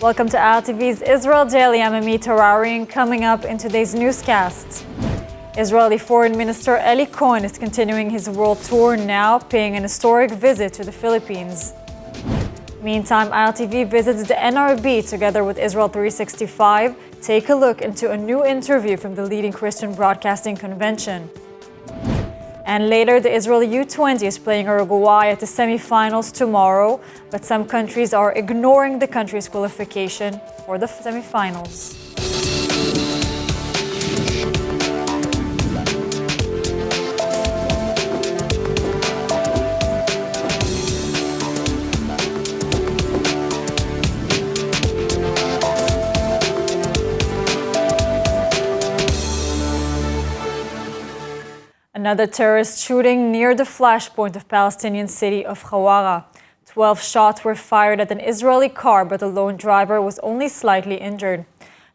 Welcome to ILTV's Israel Daily. I'm Amit Harari, and coming up in today's newscast, Israeli Foreign Minister Eli Cohen is continuing his world tour, now paying an historic visit to the Philippines. Meantime, ILTV visits the NRB together with Israel 365. Take a look into a new interview from the leading Christian broadcasting convention. And later, the Israeli U20 is playing Uruguay at the semifinals tomorrow, but some countries are ignoring the country's qualification for the semifinals. Another terrorist shooting near the flashpoint of Palestinian city of Hawara. 12 shots were fired at an Israeli car, but the lone driver was only slightly injured.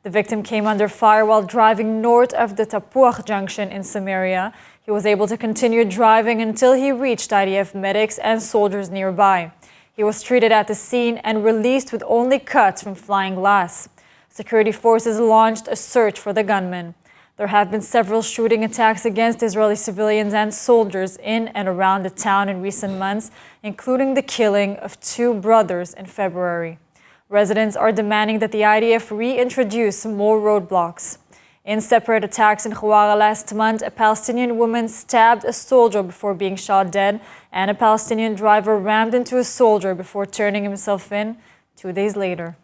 The victim came under fire while driving north of the Tapuach junction in Samaria. He was able to continue driving until he reached IDF medics and soldiers nearby. He was treated at the scene and released with only cuts from flying glass. Security forces launched a search for the gunman. There have been several shooting attacks against Israeli civilians and soldiers in and around the town in recent months, including the killing of 2 brothers in February. Residents are demanding that the IDF reintroduce more roadblocks. In separate attacks in Huwara last month, a Palestinian woman stabbed a soldier before being shot dead, and a Palestinian driver rammed into a soldier before turning himself in 2 days later.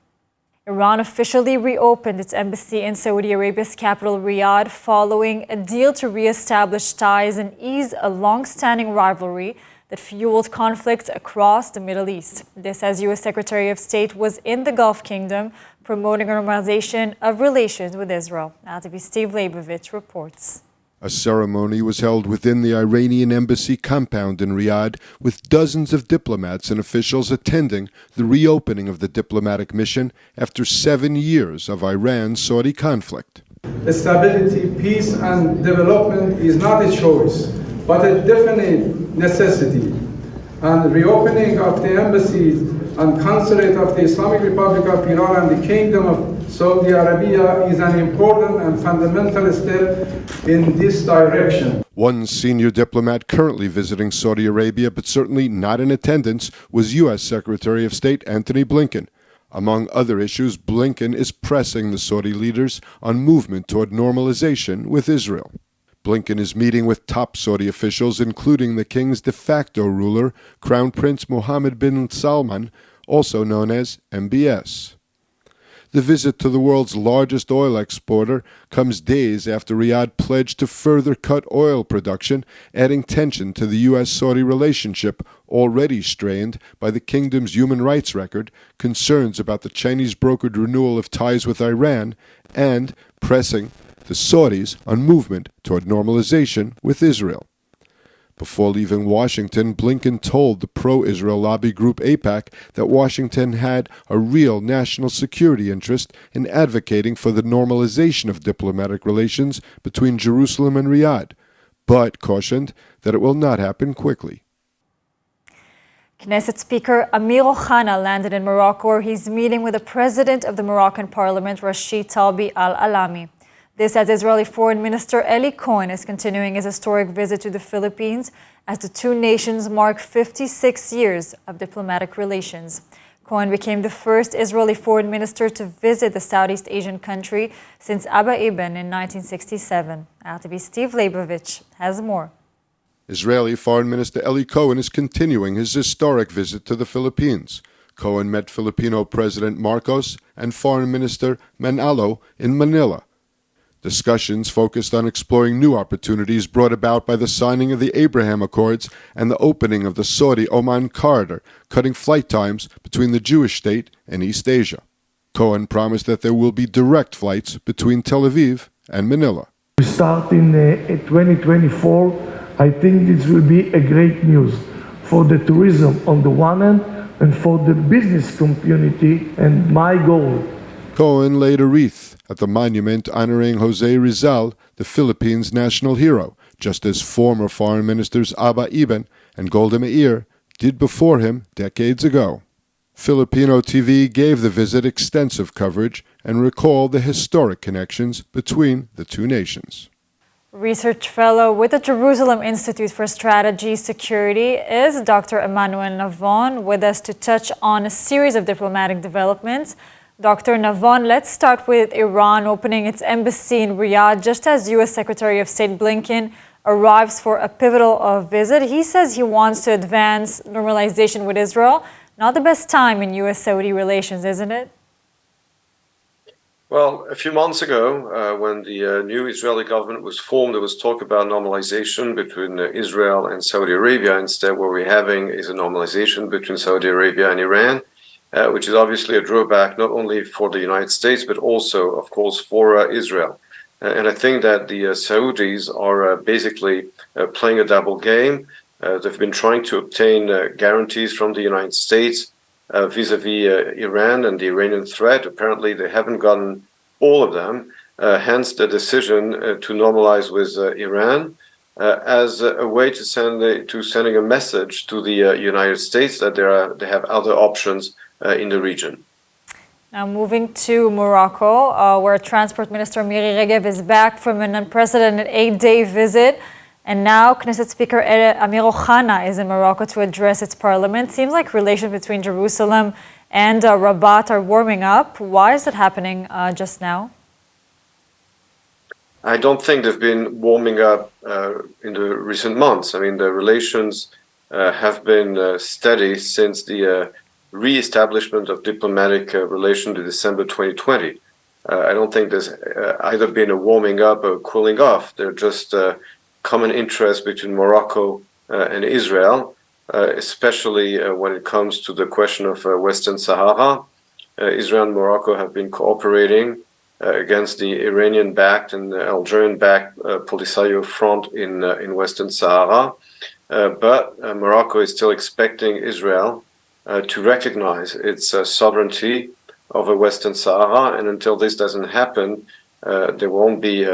Iran officially reopened its embassy in Saudi Arabia's capital, Riyadh, following a deal to re-establish ties and ease a long-standing rivalry that fueled conflicts across the Middle East. This as U.S. Secretary of State was in the Gulf Kingdom, promoting a normalization of relations with Israel. ILTV's Steve Leibovich reports. A ceremony was held within the Iranian embassy compound in Riyadh, with dozens of diplomats and officials attending the reopening of the diplomatic mission after 7 years of Iran-Saudi conflict. Stability, peace, and development is not a choice, but a definite necessity. And the reopening of the embassies and consulate of the Islamic Republic of Iran and the Kingdom of Saudi Arabia is an important and fundamental step in this direction. One senior diplomat currently visiting Saudi Arabia, but certainly not in attendance, was U.S. Secretary of State Antony Blinken. Among other issues, Blinken is pressing the Saudi leaders on movement toward normalization with Israel. Blinken is meeting with top Saudi officials, including the king's de facto ruler, Crown Prince Mohammed bin Salman, also known as MBS. The visit to the world's largest oil exporter comes days after Riyadh pledged to further cut oil production, adding tension to the U.S.-Saudi relationship, already strained by the kingdom's human rights record, concerns about the Chinese-brokered renewal of ties with Iran, and pressing the Saudis on movement toward normalization with Israel. Before leaving Washington, Blinken told the pro-Israel lobby group AIPAC that Washington had a real national security interest in advocating for the normalization of diplomatic relations between Jerusalem and Riyadh, but cautioned that it will not happen quickly. Knesset Speaker Amir Ohana landed in Morocco, where he's meeting with the president of the Moroccan parliament, Rashid Talbi al-Alami. This as Israeli Foreign Minister Eli Cohen is continuing his historic visit to the Philippines as the 2 nations mark 56 years of diplomatic relations. Cohen became the first Israeli Foreign Minister to visit the Southeast Asian country since Abba Eban in 1967. ILTV's Steve Leibovich has more. Israeli Foreign Minister Eli Cohen is continuing his historic visit to the Philippines. Cohen met Filipino President Marcos and Foreign Minister Manalo in Manila. Discussions focused on exploring new opportunities brought about by the signing of the Abraham Accords and the opening of the Saudi-Aumann corridor, cutting flight times between the Jewish state and East Asia. Cohen promised that there will be direct flights between Tel Aviv and Manila. We start in 2024. I think this will be a great news for the tourism on the one hand and for the business community, and my goal. Cohen laid a wreath at the monument honoring Jose Rizal, the Philippines' national hero, just as former foreign ministers Abba Eban and Golda Meir did before him decades ago. Filipino TV gave the visit extensive coverage and recalled the historic connections between the two nations. Research fellow with the Jerusalem Institute for Strategy Security is Dr. Emmanuel Navon, with us to touch on a series of diplomatic developments. Dr. Navon, let's start with Iran opening its embassy in Riyadh just as U.S. Secretary of State Blinken arrives for a pivotal visit. He says he wants to advance normalization with Israel. Not the best time in U.S.-Saudi relations, isn't it? Well, a few months ago, when the new Israeli government was formed, there was talk about normalization between Israel and Saudi Arabia. Instead, what we're having is a normalization between Saudi Arabia and Iran, which is obviously a drawback not only for the United States, but also, of course, for Israel. And I think that the Saudis are basically playing a double game. They've been trying to obtain guarantees from the United States vis-a-vis Iran and the Iranian threat. Apparently, they haven't gotten all of them. Hence, the decision to normalize with Iran as a way to sending a message to the United States that they have other options in the region. Now moving to Morocco, where Transport Minister Miri Regev is back from an unprecedented 8-day visit. And now Knesset Speaker Amir Ohana is in Morocco to address its parliament. Seems like relations between Jerusalem and Rabat are warming up. Why is it happening just now? I don't think they've been warming up in the recent months. I mean, the relations have been steady since the re-establishment of diplomatic relations in December 2020. I don't think there's either been a warming up or cooling off. They're just common interest between Morocco and Israel, especially when it comes to the question of Western Sahara. Israel and Morocco have been cooperating against the Iranian-backed and Algerian-backed Polisario Front in Western Sahara. But Morocco is still expecting Israel to recognize its sovereignty over Western Sahara, and until this doesn't happen, there won't be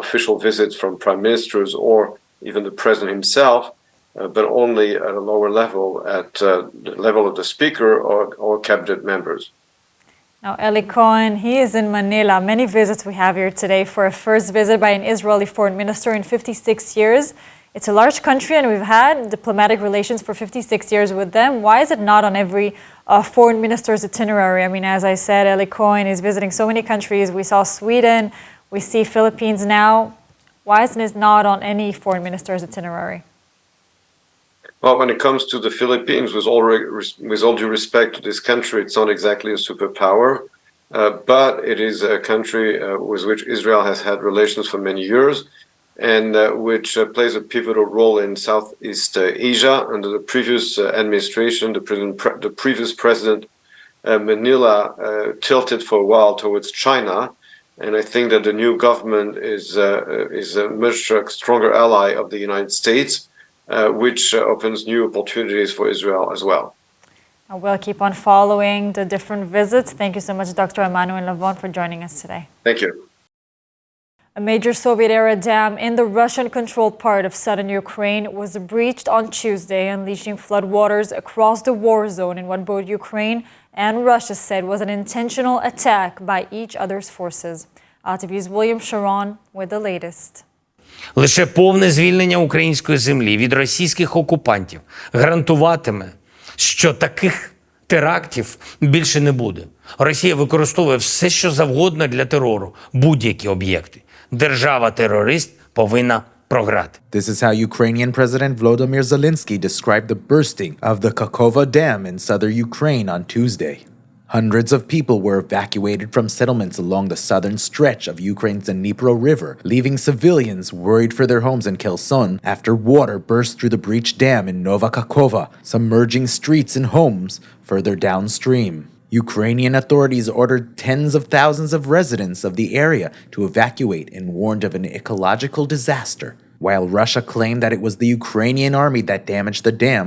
official visits from prime ministers or even the president himself, but only at a lower level, at the level of the speaker or cabinet members. Now, Eli Cohen, he is in Manila. Many visits we have here today for a first visit by an Israeli foreign minister in 56 years. It's a large country, and we've had diplomatic relations for 56 years with them. Why is it not on every foreign minister's itinerary? I mean, as I said, Eli Cohen is visiting so many countries. We saw Sweden, we see Philippines now. Why isn't it not on any foreign minister's itinerary? Well, when it comes to the Philippines, with all due respect to this country, it's not exactly a superpower, but it is a country with which Israel has had relations for many years, and which plays a pivotal role in Southeast Asia. Under the previous administration, the previous president, Manila tilted for a while towards China, and I think that the new government is a much stronger ally of the United States, which opens new opportunities for Israel as well. We'll keep on following the different visits. Thank you so much, Dr. Emmanuel Navon, for joining us today. Thank you. A major Soviet-era dam in the Russian-controlled part of southern Ukraine was breached on Tuesday, unleashing floodwaters across the war zone in what both Ukraine and Russia said was an intentional attack by each other's forces. ILTV's William Sharon with the latest. Лише повне звільнення української землі від російських окупантів гарантуватиме, що таких терактів більше не буде. Росія використовує все, що завгодно для терору, будь-які об'єкти. Держава-терорист повинна програти. This is how Ukrainian President Volodymyr Zelensky described the bursting of the Kakhovka Dam in southern Ukraine on Tuesday. Hundreds of people were evacuated from settlements along the southern stretch of Ukraine's Dnipro River, leaving civilians worried for their homes in Kherson after water burst through the breached dam in Nova Kakhovka, submerging streets and homes further downstream. Ukrainian authorities ordered tens of thousands of residents of the area to evacuate and warned of an ecological disaster. While Russia claimed that it was the Ukrainian army that damaged the dam,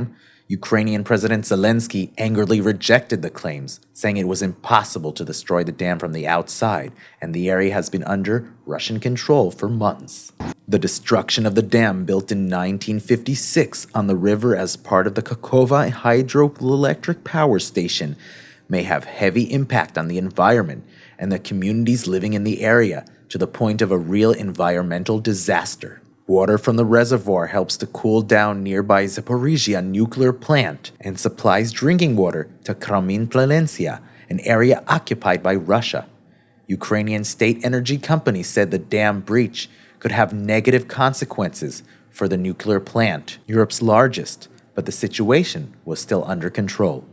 Ukrainian President Zelensky angrily rejected the claims, saying it was impossible to destroy the dam from the outside, and the area has been under Russian control for months. The destruction of the dam, built in 1956 on the river as part of the Kakhovka hydroelectric power station, may have heavy impact on the environment and the communities living in the area, to the point of a real environmental disaster. Water from the reservoir helps to cool down nearby Zaporizhia nuclear plant and supplies drinking water to Kremin-Plalencia, an area occupied by Russia. Ukrainian state energy companies said the dam breach could have negative consequences for the nuclear plant, Europe's largest, but the situation was still under control.